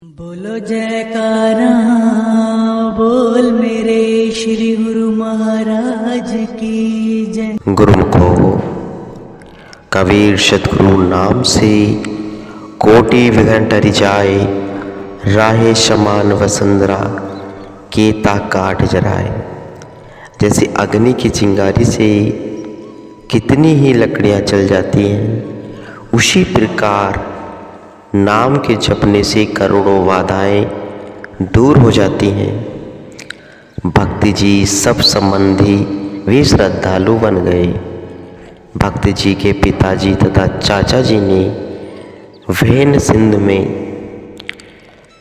बोलो जयकारा बोल मेरे श्री गुरु महाराज की जय। गुरुमुखो कबीर सतगुरु नाम से कोटि विघ्न टरि जाए, राहे समान वसुंधरा केता काट जराए। जैसे अग्नि की चिंगारी से कितनी ही लकड़ियां जल जाती हैं, उसी प्रकार नाम के जपने से करोड़ों बाधाएं दूर हो जाती हैं। भक्ति जी सब संबंधी वे श्रद्धालु बन गए। भक्ति जी के पिताजी तथा चाचा जी ने वैन सिंध में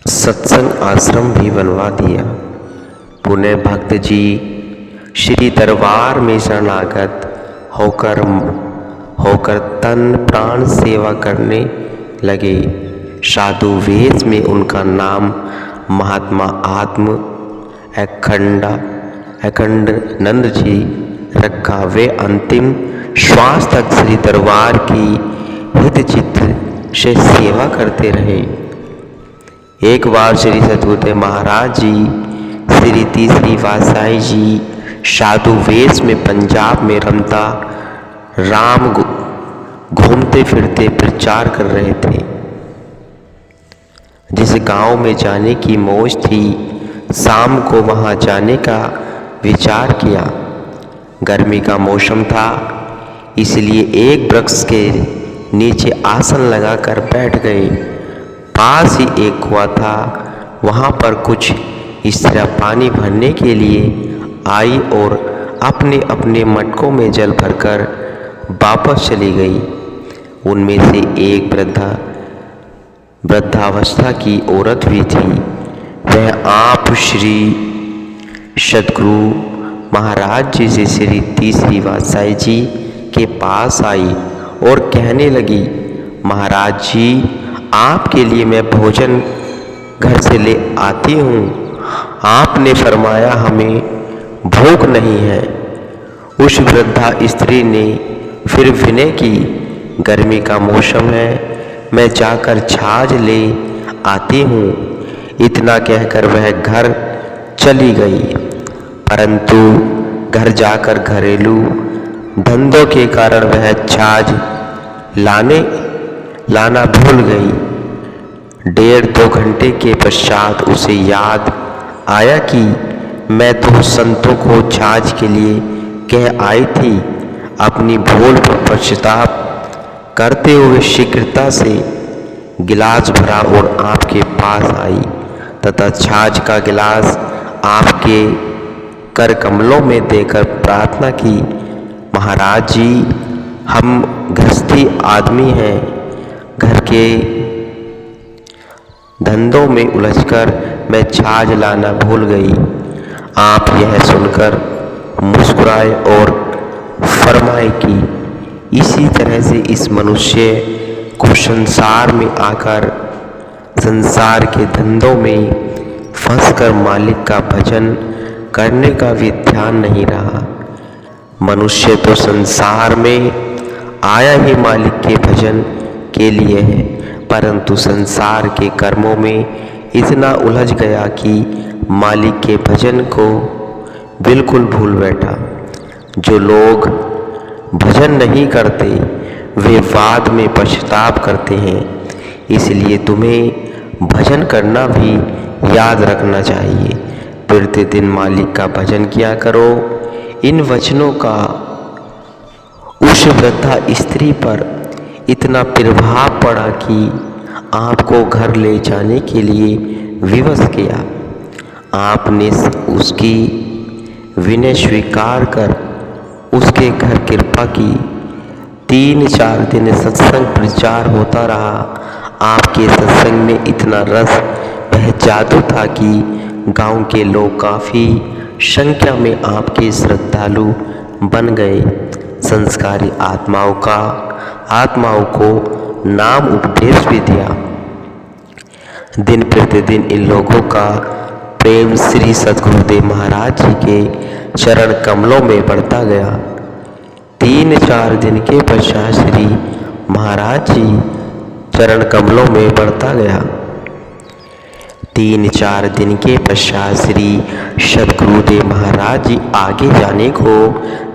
सत्संग आश्रम भी बनवा दिया। पुनः भक्त जी श्री दरबार में शरणागत होकर तन प्राण सेवा करने लगे। साधु वेश में उनका नाम महात्मा आत्म अखंडानंद जी रखा। वे अंतिम श्वास तक श्री दरबार की हित चित्त से सेवा करते रहे। एक बार श्री सतगुरुदेव महाराज जी श्री तीसरी वासाई जी साधु वेश में पंजाब में रमता राम घूमते फिरते प्रचार कर रहे थे। जिस गांव में जाने की मौज थी, शाम को वहां जाने का विचार किया। गर्मी का मौसम था, इसलिए एक वृक्ष के नीचे आसन लगाकर बैठ गए। पास ही एक कुआं था, वहां पर कुछ स्त्रियां पानी भरने के लिए आई और अपने अपने मटकों में जल भरकर वापस चली गई। उनमें से एक वृद्धावस्था की औरत भी थी। वह आप श्री सतगुरु महाराज जी से श्री तीसरी वासाई जी के पास आई और कहने लगी, महाराज जी, आपके लिए मैं भोजन घर से ले आती हूँ। आपने फरमाया हमें भूख नहीं है। उस वृद्धा स्त्री ने फिर विनय की, गर्मी का मौसम है, मैं जाकर छाछ ले आती हूँ। इतना कहकर वह घर चली गई, परंतु घर जाकर घरेलू धंधों के कारण वह छाछ लाना भूल गई। 1.5-2 घंटे के पश्चात उसे याद आया कि मैं तो संतों को छाछ के लिए कह आई थी। अपनी भूल पर पश्चाताप करते हुए शीघ्रता से गिलास भरा और आपके पास आई तथा छाछ का गिलास आपके कर कमलों में देकर प्रार्थना की, महाराज जी, हम गृहस्थी आदमी हैं, घर के धंधों में उलझकर मैं छाछ लाना भूल गई। आप यह सुनकर मुस्कुराए और फरमाए कि इसी तरह से इस मनुष्य को संसार में आकर संसार के धंधों में फंसकर मालिक का भजन करने का भी ध्यान नहीं रहा। मनुष्य तो संसार में आया ही मालिक के भजन के लिए है, परंतु संसार के कर्मों में इतना उलझ गया कि मालिक के भजन को बिल्कुल भूल बैठा। जो लोग भजन नहीं करते वे बाद में पश्चाताप करते हैं। इसलिए तुम्हें भजन करना भी याद रखना चाहिए। प्रतिदिन मालिक का भजन किया करो। इन वचनों का उस वृद्धा स्त्री पर इतना प्रभाव पड़ा कि आपको घर ले जाने के लिए विवश किया। आपने उसकी विनय स्वीकार कर उसके घर कृपा की। 3-4 दिन सत्संग प्रचार होता रहा। आपके सत्संग में इतना रस वह जादू था कि गांव के लोग काफ़ी संख्या में आपके श्रद्धालु बन गए। संस्कारी आत्माओं को नाम उपदेश भी दिया। दिन प्रतिदिन इन लोगों का प्रेम श्री सतगुरुदेव महाराज जी के चरण कमलों में बढ़ता गया। 3-4 दिन के पश्चात श्री महाराज जी चरण कमलों में बढ़ता गया। 3-4 दिन के पश्चात श्री सद्गुरुदेव महाराज जी आगे जाने को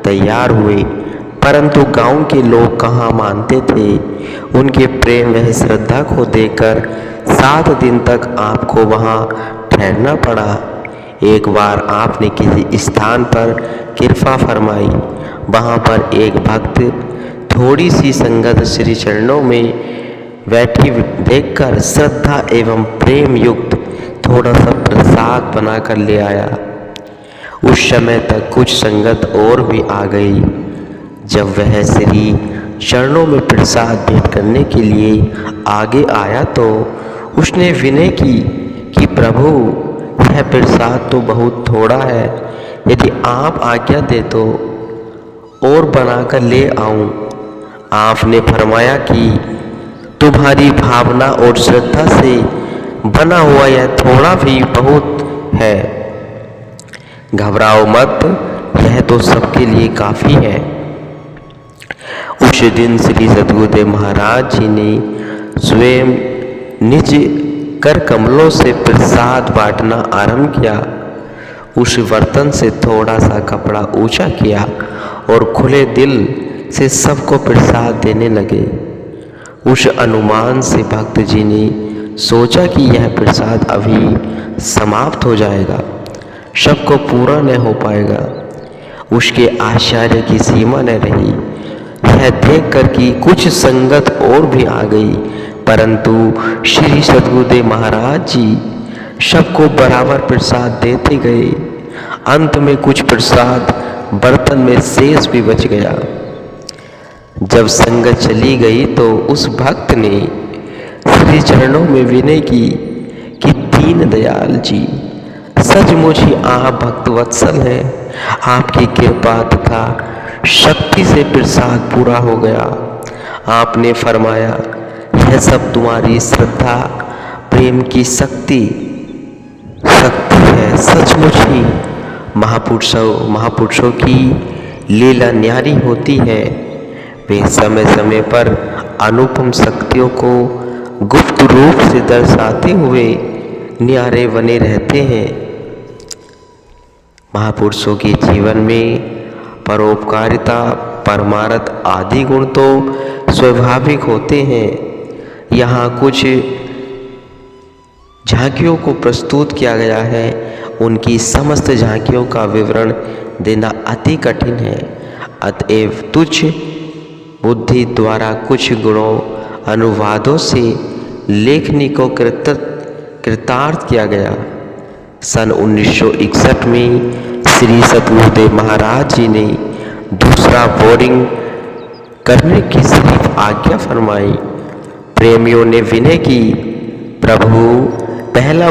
तैयार हुए, परंतु गांव के लोग कहाँ मानते थे। उनके प्रेम व श्रद्धा को देखकर 7 दिन तक आपको वहाँ ठहरना पड़ा। एक बार आपने किसी स्थान पर कृपा फरमाई। वहाँ पर एक भक्त थोड़ी सी संगत श्री चरणों में बैठी देखकर श्रद्धा एवं प्रेम युक्त थोड़ा सा प्रसाद बनाकर ले आया। उस समय तक कुछ संगत और भी आ गई। जब वह श्री चरणों में प्रसाद भेंट करने के लिए आगे आया तो उसने विनय की कि प्रभु, यह प्रसाद तो बहुत थोड़ा है, यदि आप आज्ञा दे तो और बनाकर ले आऊं। आपने फरमाया कि तुम्हारी भावना और श्रद्धा से बना हुआ यह थोड़ा भी बहुत है, घबराओ मत, यह तो सबके लिए काफ़ी है। उस दिन श्री सद्गुरुदेव महाराज जी ने स्वयं निज कर कमलों से प्रसाद बांटना आरंभ किया। उस बर्तन से थोड़ा सा कपड़ा ऊंचा किया और खुले दिल से सबको प्रसाद देने लगे। उस अनुमान से भक्त जी ने सोचा कि यह प्रसाद अभी समाप्त हो जाएगा, सबको पूरा न हो पाएगा। उसके आश्चर्य की सीमा न रही। यह देखकर कि कुछ संगत और भी आ गई, परंतु श्री सद्गुरुदेव महाराज जी सबको बराबर प्रसाद देते गए। अंत में कुछ प्रसाद बर्तन में शेष भी बच गया। जब संगत चली गई तो उस भक्त ने श्री चरणों में विनय की कि दीन दयाल जी, सचमुच ही आप भक्त वत्सल हैं। आपकी कृपा तथा शक्ति से प्रसाद पूरा हो गया। आपने फरमाया, यह सब तुम्हारी श्रद्धा प्रेम की शक्ति है। सचमुच ही महापुरुषों की लीला न्यारी होती है। वे समय समय पर अनुपम शक्तियों को गुप्त रूप से दर्शाते हुए न्यारे बने रहते हैं। महापुरुषों के जीवन में परोपकारिता, परमार्थ आदि गुण तो स्वाभाविक होते हैं। यहाँ कुछ झांकियों को प्रस्तुत किया गया है। उनकी समस्त झांकियों का विवरण देना अति कठिन है, अतएव तुच्छ बुद्धि द्वारा कुछ गुणों अनुवादों से लेखनी को कृतार्थ किया गया। सन 1961 में श्री सद्गुरुदेव महाराज जी ने दूसरा बोरिंग करने की सिर्फ आज्ञा फरमाई। प्रेमियों ने विनय की, प्रभु, पहला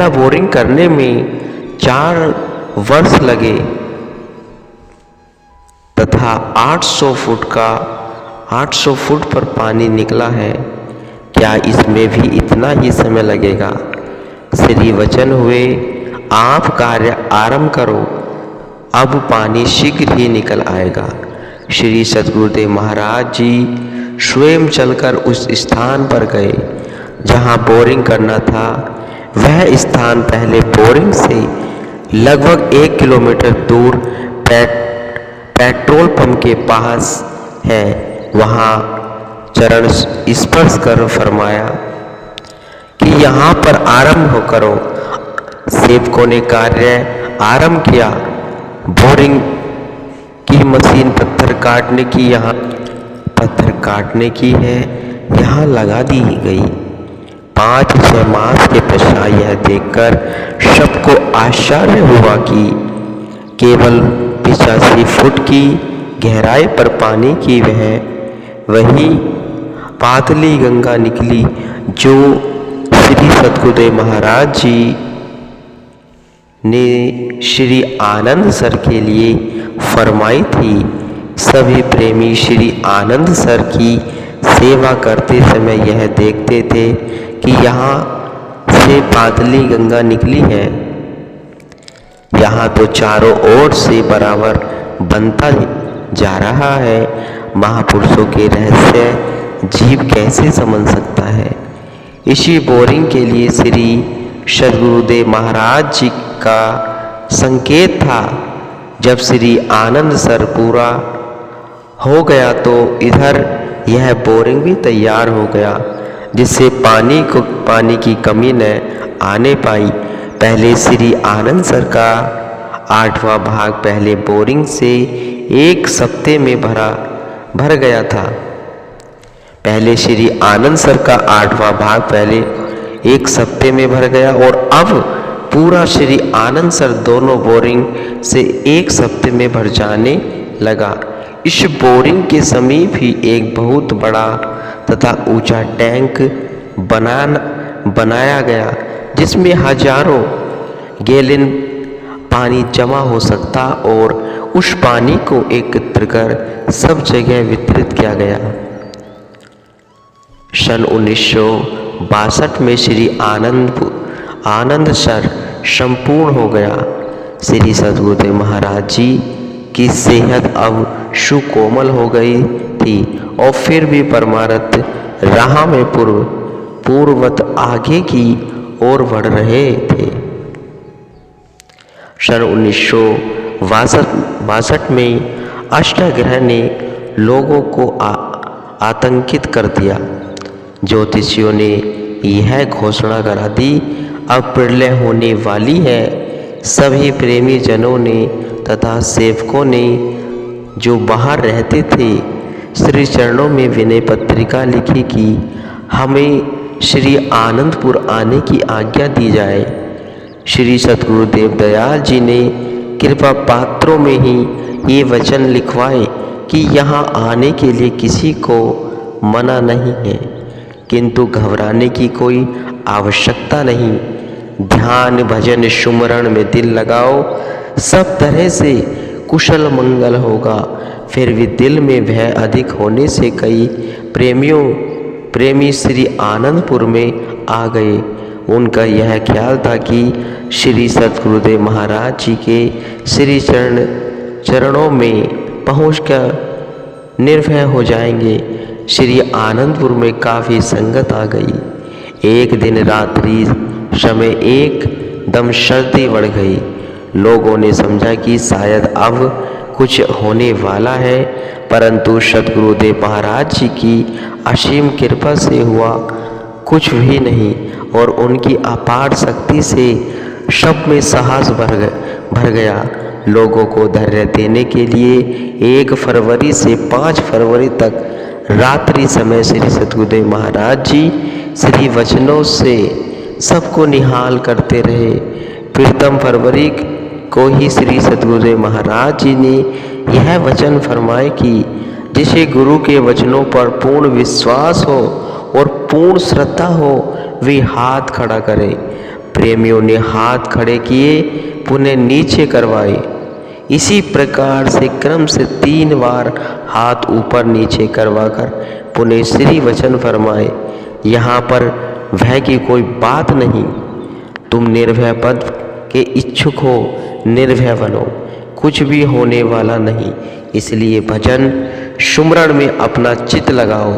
बोरिंग करने में 4 वर्ष लगे तथा 800 फुट पर पानी निकला है। क्या इसमें भी इतना ही समय लगेगा? श्री वचन हुए, आप कार्य आरंभ करो, अब पानी शीघ्र ही निकल आएगा। श्री सद्गुरुदेव महाराज जी स्वयं चलकर उस स्थान पर गए जहां बोरिंग करना था। वह स्थान पहले बोरिंग से लगभग 1 किलोमीटर दूर पेट्रोल पंप के पास है। वहां चरण स्पर्श कर फरमाया कि यहाँ पर आरंभ करो। सेवकों ने कार्य आरंभ किया। बोरिंग की मशीन पत्थर काटने की है, यहाँ लगा दी गई। 5-6 मास के पश्चात यह देखकर सबको आश्चर्य हुआ कि केवल 85 फुट की गहराई पर पानी की वही पातली गंगा निकली जो श्री सद्गुरुदेव महाराज जी ने श्री आनंद सर के लिए फरमाई थी। सभी प्रेमी श्री आनंद सर की सेवा करते समय यह देखते थे कि यहाँ से पातली गंगा निकली है। यहाँ तो चारों ओर से बराबर बनता जा रहा है। महापुरुषों के रहस्य जीव कैसे समझ सकता है? इसी बोरिंग के लिए श्री सद्गुरुदेव महाराज जी का संकेत था। जब श्री आनंद सर पूरा हो गया तो इधर यह बोरिंग भी तैयार हो गया, जिससे पानी की कमी न आने पाई। पहले श्री आनंद सर का 8वां भाग पहले बोरिंग से 1 सप्ते में भर गया था। पहले श्री आनंद सर का 8वां भाग पहले 1 सप्ते में भर गया और अब पूरा श्री आनंद सर दोनों बोरिंग से 1 सप्ते में भर जाने लगा। इस बोरिंग के समीप ही एक बहुत बड़ा तथा ऊंचा टैंक बनाया गया, जिसमें हजारों गैलन पानी जमा हो सकता और उस पानी को एकत्र कर सब जगह वितरित किया गया। सन 1962 में श्री आनंद सर संपूर्ण हो गया। श्री सद्गुरुदेव महाराज जी की सेहत अब सुकोमल हो गई थी और फिर भी परमार्थ राह में पूर्ववत आगे की ओर बढ़ रहे थे। सन 1962 में अष्टग्रह ने लोगों को आतंकित कर दिया। ज्योतिषियों ने यह घोषणा करा दी, अब प्रलय होने वाली है। सभी प्रेमी जनों ने तथा सेवकों ने जो बाहर रहते थे श्री चरणों में विनय पत्रिका लिखी कि हमें श्री आनंदपुर आने की आज्ञा दी जाए। श्री सद्गुरुदेव दयाल जी ने कृपा पात्रों में ही ये वचन लिखवाए कि यहाँ आने के लिए किसी को मना नहीं है, किंतु घबराने की कोई आवश्यकता नहीं। ध्यान भजन सुमरण में दिल लगाओ, सब तरह से कुशल मंगल होगा। फिर भी दिल में भय अधिक होने से कई प्रेमी श्री आनंदपुर में आ गए। उनका यह ख्याल था कि श्री सद्गुरुदेव महाराज जी के श्री चरणों में पहुंचकर निर्भय हो जाएंगे। श्री आनंदपुर में काफ़ी संगत आ गई। एक दिन रात्रि समय एकदम सर्दी बढ़ गई। लोगों ने समझा कि शायद अब कुछ होने वाला है, परंतु सद्गुरुदेव महाराज जी की असीम कृपा से हुआ कुछ भी नहीं और उनकी अपार शक्ति से सब में साहस भर गया। लोगों को धैर्य देने के लिए 1 फरवरी से 5 फरवरी तक रात्रि समय श्री सद्गुरुदेव महाराज जी श्री वचनों से सबको निहाल करते रहे। प्रथम फरवरी को ही श्री सद्गुरुदेव महाराज जी ने यह वचन फरमाए कि जिसे गुरु के वचनों पर पूर्ण विश्वास हो और पूर्ण श्रद्धा हो वे हाथ खड़ा करे। प्रेमियों ने हाथ खड़े किए, पुनः नीचे करवाए। इसी प्रकार से क्रम से 3 बार हाथ ऊपर नीचे करवाकर पुनः श्री वचन फरमाए। यहाँ पर भय की कोई बात नहीं, तुम निर्भय पद के इच्छुक हो, निर्भय बनो, कुछ भी होने वाला नहीं। इसलिए भजन सुमरण में अपना चित्त लगाओ।